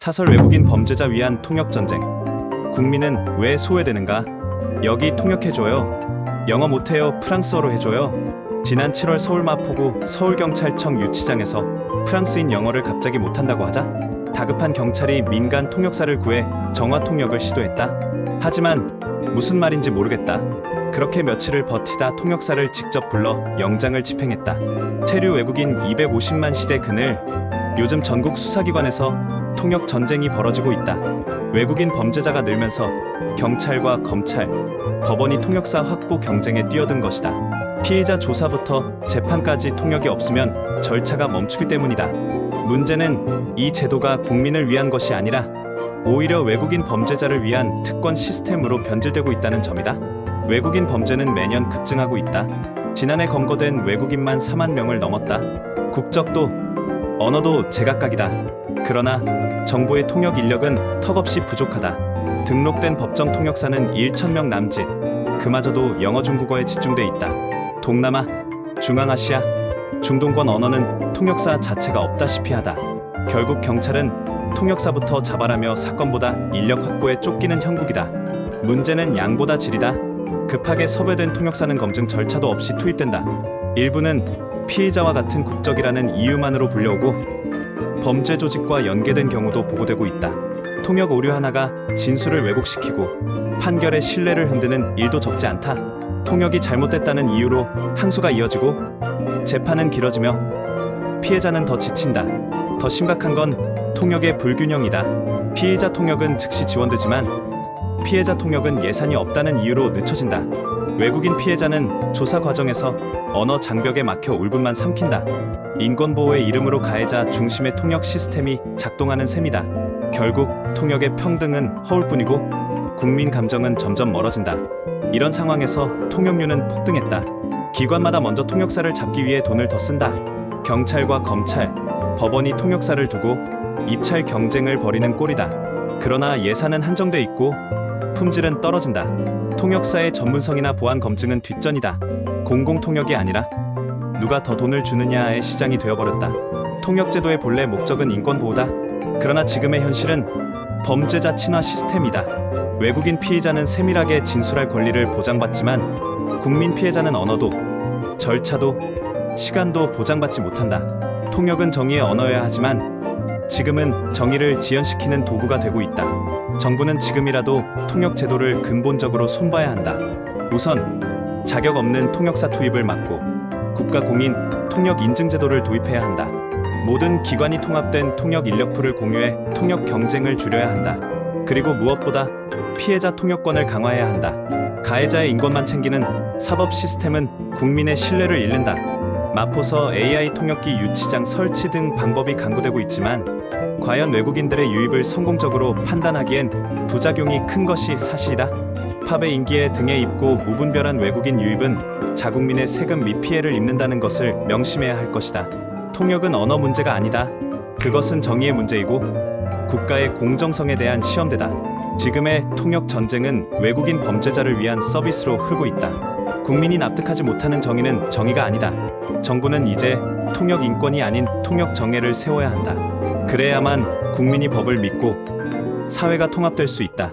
사설 외국인 범죄자 위한 통역전쟁. 국민은 왜 소외되는가? 여기 통역해줘요. 영어 못해요. 프랑스어로 해줘요. 지난 7월 서울 마포구 서울경찰청 유치장에서 프랑스인 영어를 갑자기 못한다고 하자 다급한 경찰이 민간 통역사를 구해 정화 통역을 시도했다. 하지만 무슨 말인지 모르겠다. 그렇게 며칠을 버티다 통역사를 직접 불러 영장을 집행했다. 체류 외국인 250만 시대 그늘. 요즘 전국 수사기관에서 통역 전쟁이 벌어지고 있다. 외국인 범죄자가 늘면서 경찰과 검찰, 법원이 통역사 확보 경쟁에 뛰어든 것이다. 피해자 조사부터 재판까지 통역이 없으면 절차가 멈추기 때문이다. 문제는 이 제도가 국민을 위한 것이 아니라 오히려 외국인 범죄자를 위한 특권 시스템으로 변질되고 있다는 점이다. 외국인 범죄는 매년 급증하고 있다. 지난해 검거된 외국인만 4만 명을 넘었다. 국적도, 언어도 제각각이다. 그러나 정부의 통역 인력은 턱없이 부족하다. 등록된 법정 통역사는 1,000명 남짓. 그마저도 영어 중국어에 집중돼 있다. 동남아, 중앙아시아, 중동권 언어는 통역사 자체가 없다시피 하다. 결국 경찰은 통역사부터 잡아라며 사건보다 인력 확보에 쫓기는 형국이다. 문제는 양보다 질이다. 급하게 섭외된 통역사는 검증 절차도 없이 투입된다. 일부는 피해자와 같은 국적이라는 이유만으로 불려오고 범죄 조직과 연계된 경우도 보고되고 있다. 통역 오류 하나가 진술을 왜곡시키고 판결의 신뢰를 흔드는 일도 적지 않다. 통역이 잘못됐다는 이유로 항소가 이어지고 재판은 길어지며 피해자는 더 지친다. 더 심각한 건 통역의 불균형이다. 피해자 통역은 즉시 지원되지만 피해자 통역은 예산이 없다는 이유로 늦춰진다. 외국인 피해자는 조사 과정에서 언어 장벽에 막혀 울분만 삼킨다. 인권보호의 이름으로 가해자 중심의 통역 시스템이 작동하는 셈이다. 결국 통역의 평등은 허울뿐이고 국민 감정은 점점 멀어진다. 이런 상황에서 통역료는 폭등했다. 기관마다 먼저 통역사를 잡기 위해 돈을 더 쓴다. 경찰과 검찰, 법원이 통역사를 두고 입찰 경쟁을 벌이는 꼴이다. 그러나 예산은 한정돼 있고 품질은 떨어진다. 통역사의 전문성이나 보안 검증은 뒷전이다. 공공통역이 아니라 누가 더 돈을 주느냐의 시장이 되어버렸다. 통역제도의 본래 목적은 인권보호다. 그러나 지금의 현실은 범죄자 친화 시스템이다. 외국인 피해자는 세밀하게 진술할 권리를 보장받지만 국민 피해자는 언어도, 절차도, 시간도 보장받지 못한다. 통역은 정의의 언어여야 하지만 지금은 정의를 지연시키는 도구가 되고 있다. 정부는 지금이라도 통역 제도를 근본적으로 손봐야 한다. 우선 자격 없는 통역사 투입을 막고 국가 공인 통역 인증 제도를 도입해야 한다. 모든 기관이 통합된 통역 인력풀을 공유해 통역 경쟁을 줄여야 한다. 그리고 무엇보다 피해자 통역권을 강화해야 한다. 가해자의 인권만 챙기는 사법 시스템은 국민의 신뢰를 잃는다. 마포서 AI 통역기 유치장 설치 등 방법이 강구되고 있지만 과연 외국인들의 유입을 성공적으로 판단하기엔 부작용이 큰 것이 사실이다. 팝의 인기에 등에 입고 무분별한 외국인 유입은 자국민의 세금 미피해를 입는다는 것을 명심해야 할 것이다. 통역은 언어 문제가 아니다. 그것은 정의의 문제이고 국가의 공정성에 대한 시험대다. 지금의 통역 전쟁은 외국인 범죄자를 위한 서비스로 흐르고 있다. 국민이 납득하지 못하는 정의는 정의가 아니다. 정부는 이제 통역 인권이 아닌 통역 정의를 세워야 한다. 그래야만 국민이 법을 믿고 사회가 통합될 수 있다.